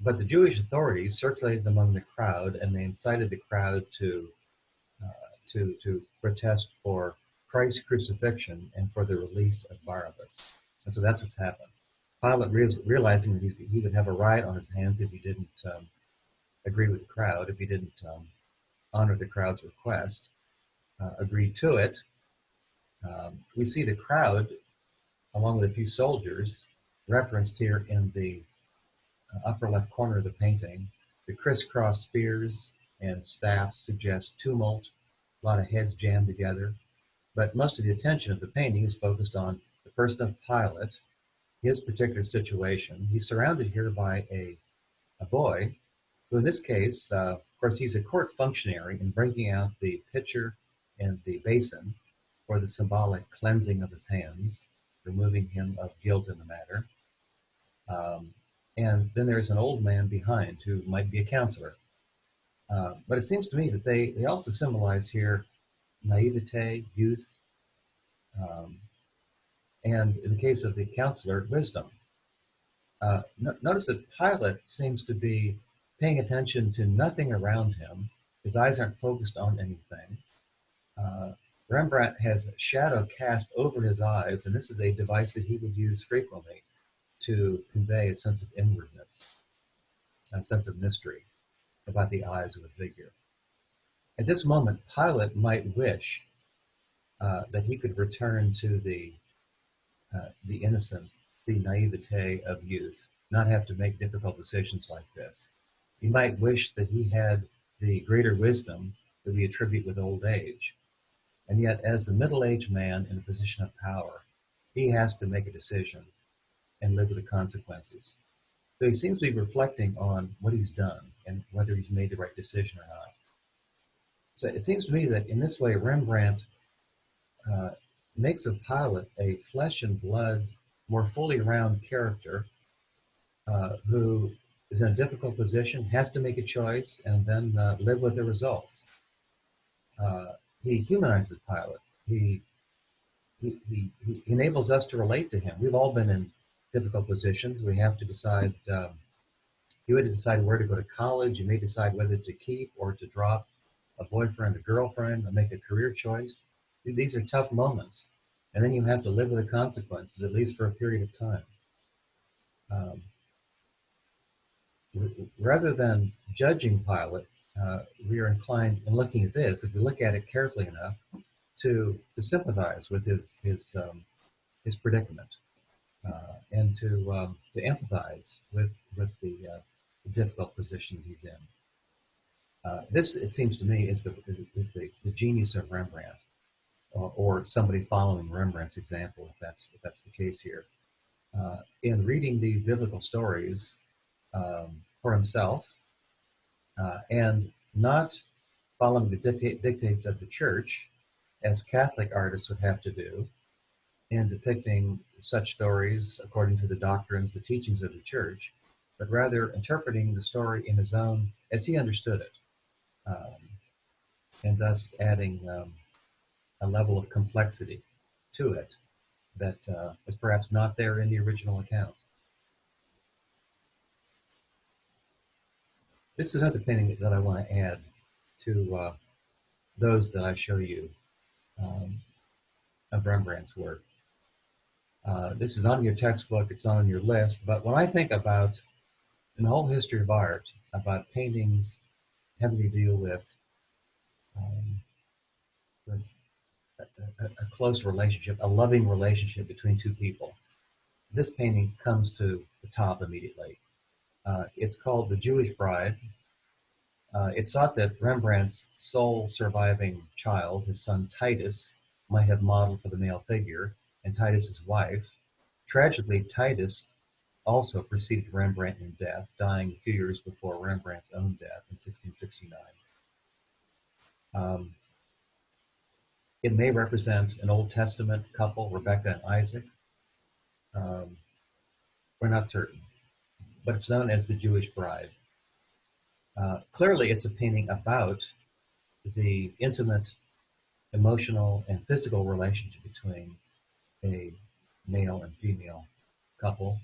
Speaker 1: But the Jewish authorities circulated among the crowd, and they incited the crowd to protest for Christ's crucifixion and for the release of Barabbas. And so that's what's happened. Pilate, realizing that he would have a riot on his hands if he didn't agree with the crowd, if he didn't honor the crowd's request, agreed to it. We see the crowd, along with a few soldiers, referenced here in the upper left corner of the painting. The crisscross spears and staffs suggest tumult, a lot of heads jammed together. But most of the attention of the painting is focused on the person of Pilate, his particular situation. He's surrounded here by a boy, who in this case, of course, he's a court functionary in bringing out the pitcher and the basin for the symbolic cleansing of his hands, removing him of guilt in the matter. And then there's an old man behind who might be a counselor. But it seems to me that they also symbolize here naivete, youth, and in the case of the counselor, wisdom. Notice that Pilate seems to be paying attention to nothing around him. His eyes aren't focused on anything. Rembrandt has a shadow cast over his eyes, and this is a device that he would use frequently to convey a sense of inwardness, a sense of mystery about the eyes of the figure. At this moment, Pilate might wish that he could return to the innocence, the naivete of youth, not have to make difficult decisions like this. He might wish that he had the greater wisdom that we attribute with old age. And yet, as the middle-aged man in a position of power, he has to make a decision and live with the consequences. So he seems to be reflecting on what he's done and whether he's made the right decision or not. So it seems to me that in this way, Rembrandt uh, makes of Pilate a flesh and blood, more fully round character who is in a difficult position, has to make a choice, and then live with the results. He humanizes Pilate. He enables us to relate to him. We've all been in difficult positions. We have to decide. You had to decide where to go to college. You may decide whether to keep or to drop a boyfriend, a girlfriend, or make a career choice. These are tough moments, and then you have to live with the consequences, at least for a period of time. Um, Rather than judging Pilate, we are inclined, in looking at this, if we look at it carefully enough, to sympathize with his predicament and to empathize with the difficult position he's in. This, it seems to me, is the genius of Rembrandt, or somebody following Rembrandt's example, if that's the case here. In reading these biblical stories for himself and not following the dictates of the church, as Catholic artists would have to do, in depicting such stories according to the doctrines, the teachings of the church, but rather interpreting the story in his own, as he understood it, um, and thus adding a level of complexity to it that is perhaps not there in the original account. This is another painting that I want to add to those that I show you um, of Rembrandt's work. This is not in your textbook, it's not on your list, but when I think about, in the whole history of art, about paintings having to deal um, with a close relationship, a loving relationship between two people, this painting comes to the top immediately. It's called The Jewish Bride. It's thought that Rembrandt's sole surviving child, his son Titus, might have modeled for the male figure, and Titus's wife. Tragically, Titus also preceded Rembrandt in death, dying a few years before Rembrandt's own death in 1669. Um, it may represent an Old Testament couple, Rebecca and Isaac. Um, we're not certain, but it's known as the Jewish Bride. Clearly, it's a painting about the intimate, emotional, and physical relationship between a male and female couple.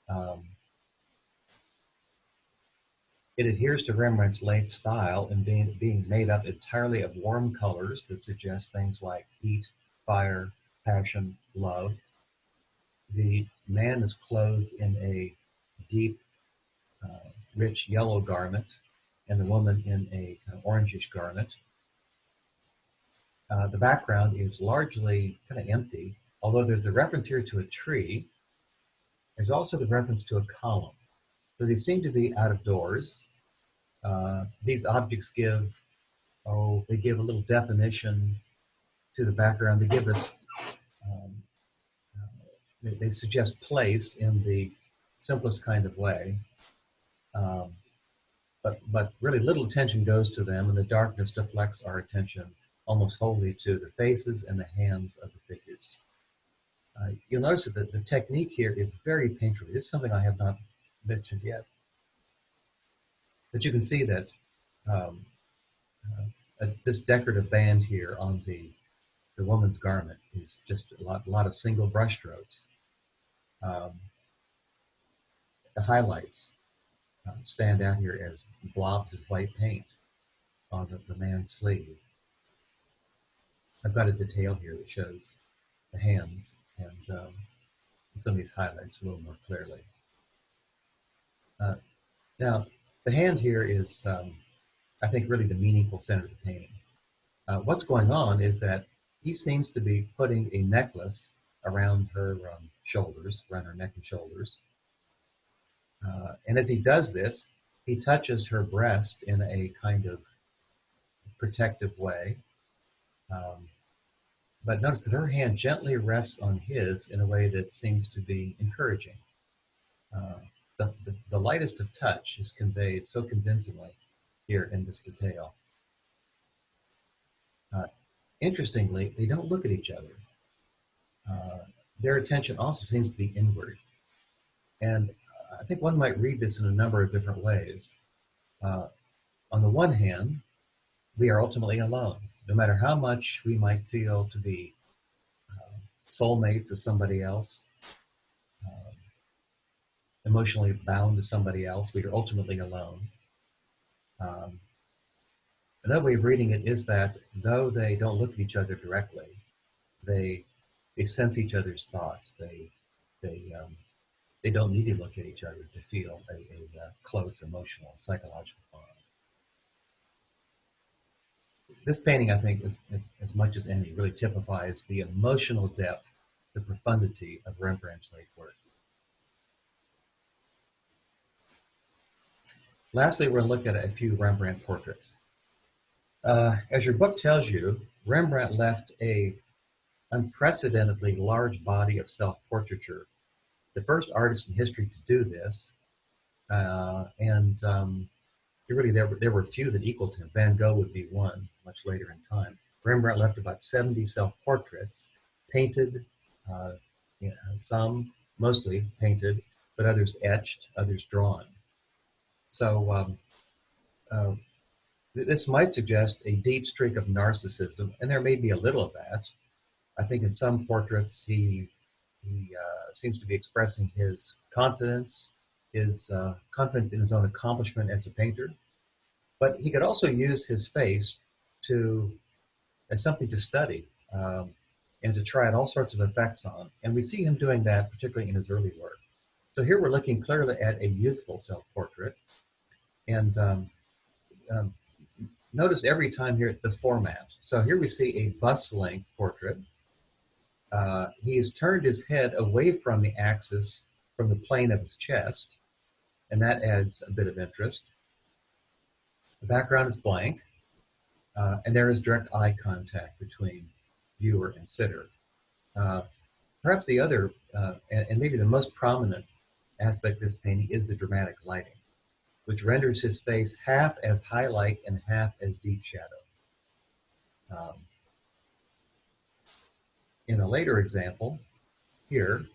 Speaker 1: Um, it adheres to Rembrandt's late style in being made up entirely of warm colors that suggest things like heat, fire, passion, love. The man is clothed in a deep, rich yellow garment, and the woman in a kind of orangish garment. The background is largely kind of empty, although there's a reference here to a tree. There's also the reference to a column. So they seem to be out of doors. These objects they give a little definition to the background. They give us, um, they suggest place in the simplest kind of way. Um, but really little attention goes to them, and the darkness deflects our attention almost wholly to the faces and the hands of the figures. You'll notice that the technique here is very painterly. This is something I have not mentioned yet. But you can see that um, this decorative band here on the woman's garment is just a lot of single brush strokes. Um, the highlights stand out here as blobs of white paint on the man's sleeve. I've got a detail here that shows the hands and some of these highlights a little more clearly. Now, the hand here is, I think, really the meaningful center of the painting. What's going on is that he seems to be putting a necklace around her shoulders, around her neck and shoulders. And as he does this, he touches her breast in a kind of protective way. But notice that her hand gently rests on his in a way that seems to be encouraging. Uh, the lightest of touch is conveyed so convincingly here in this detail. Uh, Interestingly, they don't look at each other. Uh, their attention also seems to be inward. And I think one might read this in a number of different ways. Uh, on the one hand, we are ultimately alone. No matter how much we might feel to be soulmates of somebody else, uh, emotionally bound to somebody else, we are ultimately alone. Um, Another way of reading it is that though they don't look at each other directly, they they sense each other's thoughts. They they don't need to look at each other to feel a close emotional psychological bond. This painting, I think, as much as any, really typifies the emotional depth, the profundity of Rembrandt's late work. Lastly, we're going to look at a few Rembrandt portraits. As your book tells you, Rembrandt left a unprecedentedly large body of self-portraiture, the first artist in history to do this, and really there were few that equaled him. Van Gogh would be one much later in time. Rembrandt left about 70 self-portraits, painted, uh, some mostly painted, but others etched, others drawn. So uh, this might suggest a deep streak of narcissism, and there may be a little of that. I think in some portraits he seems to be expressing his confidence in his own accomplishment as a painter. But he could also use his face to as something to study and to try out all sorts of effects on. And we see him doing that, particularly in his early work. So here we're looking clearly at a youthful self-portrait. And um, notice every time here the format. So here we see a bust-length portrait. He has turned his head away from the axis, from the plane of his chest, and that adds a bit of interest. The background is blank, and there is direct eye contact between viewer and sitter. Uh, Perhaps the other, and maybe the most prominent aspect of this painting is the dramatic lighting, which renders his face half as highlight and half as deep shadow. Um, in a later example, here,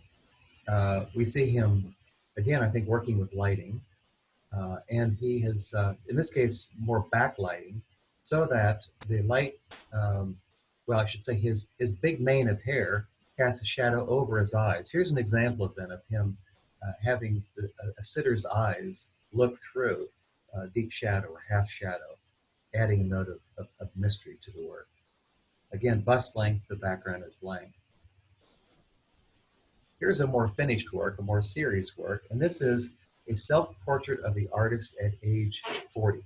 Speaker 1: we see him, again, I think, working with lighting. And he has, in this case, more backlighting, so that the light, well, I should say his big mane of hair casts a shadow over his eyes. Here's an example then of him having a sitter's eyes look through deep shadow or half shadow, adding a note of mystery to the work. Again, bust length, the background is blank. Here's a more finished work, a more serious work, and this is a self-portrait of the artist at age 40.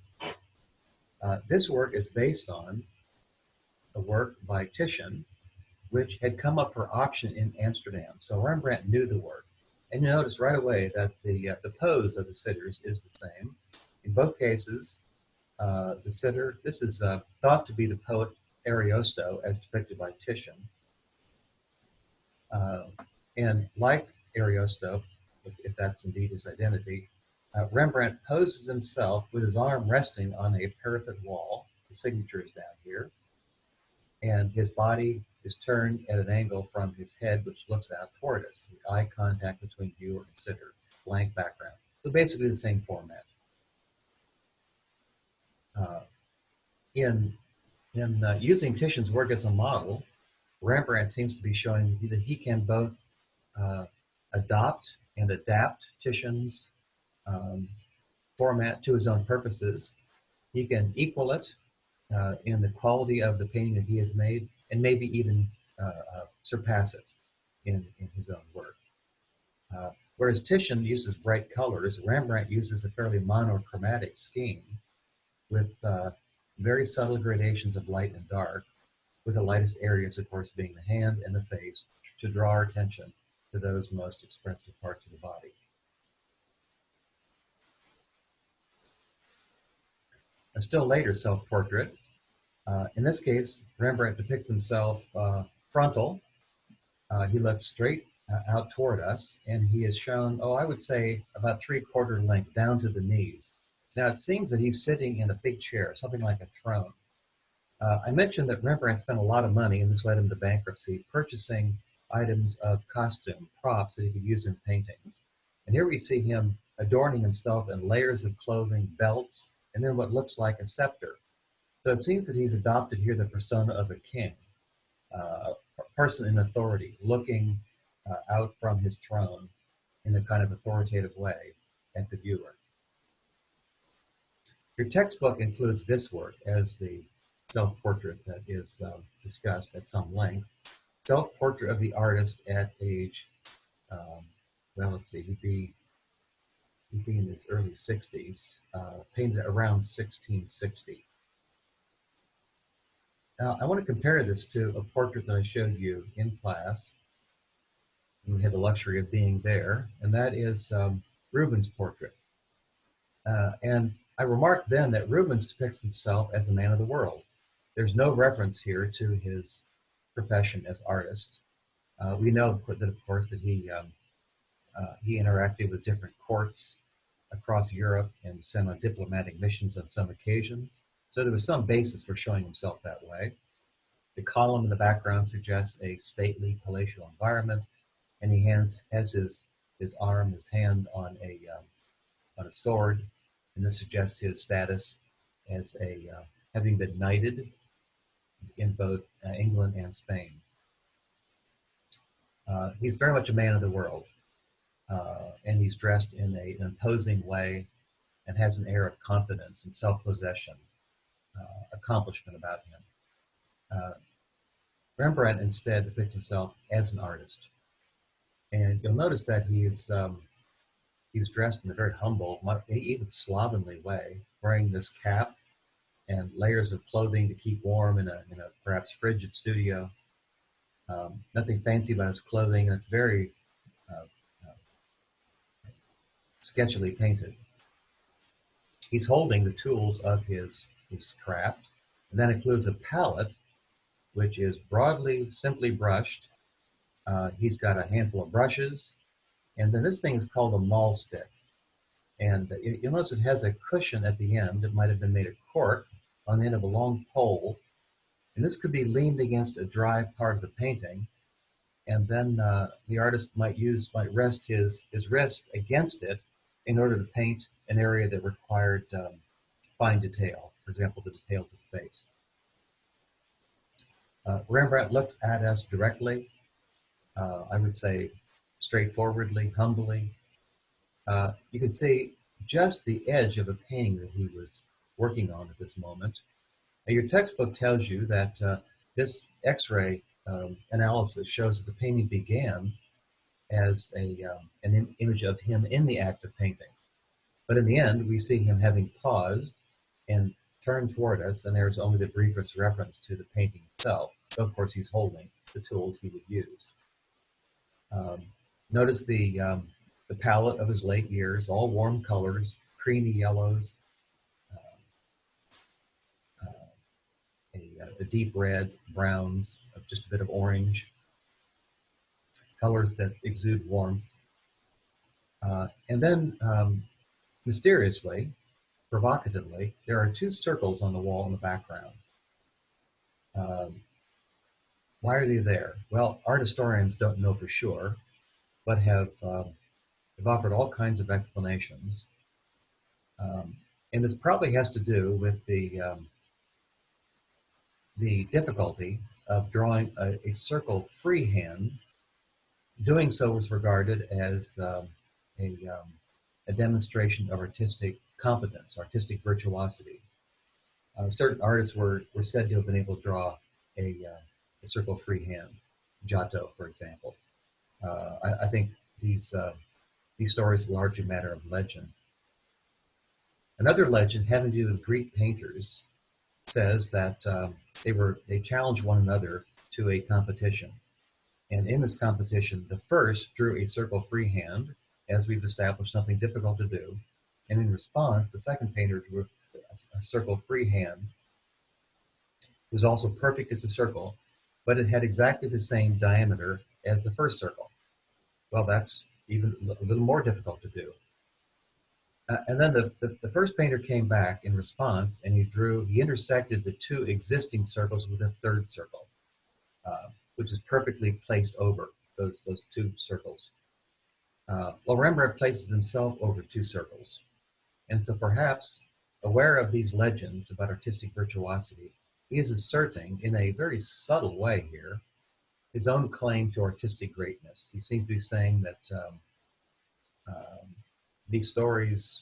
Speaker 1: This work is based on a work by Titian, which had come up for auction in Amsterdam. So Rembrandt knew the work. And you notice right away that the pose of the sitters is the same. In both cases, the sitter, this is thought to be the poet Ariosto as depicted by Titian. And like Ariosto, if that's indeed his identity, Rembrandt poses himself with his arm resting on a parapet wall. The signature is down here. And his body is turned at an angle from his head, which looks out toward us, with eye contact between viewer and sitter, blank background. So basically the same format. In using Titian's work as a model, Rembrandt seems to be showing that he can both adopt and adapt Titian's format to his own purposes. He can equal it in the quality of the painting that he has made, and maybe even surpass it in his own work. Whereas Titian uses bright colors, Rembrandt uses a fairly monochromatic scheme with very subtle gradations of light and dark, with the lightest areas, of course, being the hand and the face, to draw our attention to those most expressive parts of the body. A still later self-portrait. In this case, Rembrandt depicts himself frontal. He looks straight out toward us, and he is shown, oh, I would say about 3/4 length down to the knees. Now it seems that he's sitting in a big chair, something like a throne. I mentioned that Rembrandt spent a lot of money, and this led him to bankruptcy, purchasing items of costume, props that he could use in paintings. And here we see him adorning himself in layers of clothing, belts, and then what looks like a scepter. So it seems that he's adopted here the persona of a king, a person in authority, looking out from his throne in a kind of authoritative way at the viewer. Your textbook includes this work as the self-portrait that is discussed at some length. Self-portrait of the artist at age, well, let's see, he'd be in his early 60s, painted around 1660. Now, I want to compare this to a portrait that I showed you in class. We had the luxury of being there, and that is Rubens' portrait. And I remarked then that Rubens depicts himself as a man of the world. There's no reference here to his profession as artist. We know that, of course, that he interacted with different courts across Europe and sent on diplomatic missions on some occasions. So there was some basis for showing himself that way. The column in the background suggests a stately palatial environment, and he has his hand on a sword, and this suggests his status as having been knighted in both England and Spain. He's very much a man of the world, and he's dressed in an imposing way and has an air of confidence and self-possession, accomplishment about him. Rembrandt instead depicts himself as an artist. And you'll notice that he's dressed in a very humble, even slovenly way, wearing this cap and layers of clothing to keep warm in a perhaps frigid studio. Nothing fancy about his clothing, and it's very sketchily painted. He's holding the tools of his craft, and that includes a palette, which is broadly, simply brushed. He's got a handful of brushes, and then this thing is called a maul stick. And you'll notice it has a cushion at the end. It might have been made of cork on the end of a long pole. And this could be leaned against a dry part of the painting. And then the artist might rest his wrist against it in order to paint an area that required fine detail, for example, the details of the face. Rembrandt looks at us directly, I would say straightforwardly, humbly. You can see just the edge of a painting that he was working on at this moment. Now, your textbook tells you that this X-ray analysis shows that the painting began as an image of him in the act of painting. But in the end, we see him having paused and turned toward us, and there's only the briefest reference to the painting itself. So, of course, he's holding the tools he would use. Notice the palette of his late years, all warm colors, creamy yellows, a deep red, browns, just a bit of orange, colors that exude warmth. And then, mysteriously, provocatively, there are two circles on the wall in the background. Why are they there? Well, art historians don't know for sure, but have offered all kinds of explanations. And this probably has to do with the difficulty of drawing a circle freehand. Doing so was regarded as a demonstration of artistic competence, artistic virtuosity. Certain artists were said to have been able to draw a circle freehand, Giotto, for example. I think these stories are largely a matter of legend. Another legend having to do with Greek painters says that they challenged one another to a competition. And in this competition, the first drew a circle freehand, as we've established, something difficult to do. And in response, the second painter drew a circle freehand. It was also perfect as a circle, but it had exactly the same diameter as the first circle. Well, that's even a little more difficult to do. And then the first painter came back in response, and he intersected the two existing circles with a third circle, which is perfectly placed over those two circles. Well, Rembrandt places himself over two circles. And so perhaps aware of these legends about artistic virtuosity, he is asserting in a very subtle way here his own claim to artistic greatness. He seems to be saying that um, these stories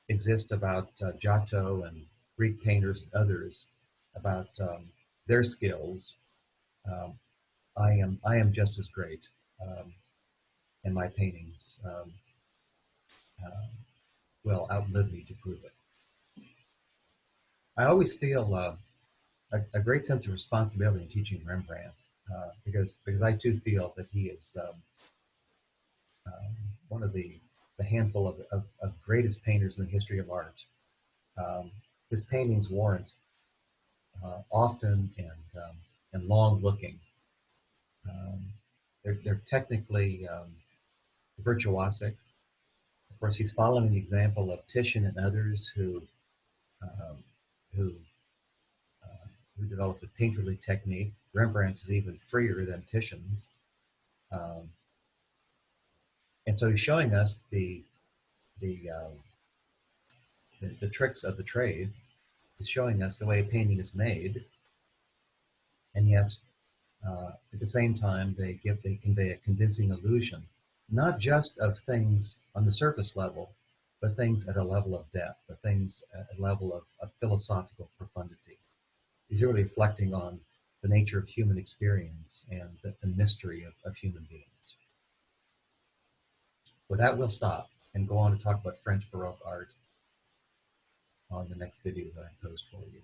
Speaker 1: exist about Giotto and Greek painters and others about their skills. Um, I am just as great, um, and my paintings uh, will outlive me to prove it. I always feel a great sense of responsibility in teaching Rembrandt because I too feel that he is um, one of the handful of greatest painters in the history of art. Um, his paintings warrant often and long looking. Um, they're technically virtuosic. Of course, he's following the example of Titian and others um, who uh, who developed a painterly technique. Rembrandt's is even freer than Titian's, um, and so he's showing us the, the tricks of the trade. He's showing us the way a painting is made, and yet at the same time they convey a convincing illusion, not just of things on the surface level, but things at a level of depth, but things at a level of philosophical profundity. He's really reflecting on the nature of human experience and the mystery of human beings. With that, we'll stop and go on to talk about French Baroque art on the next video that I post for you.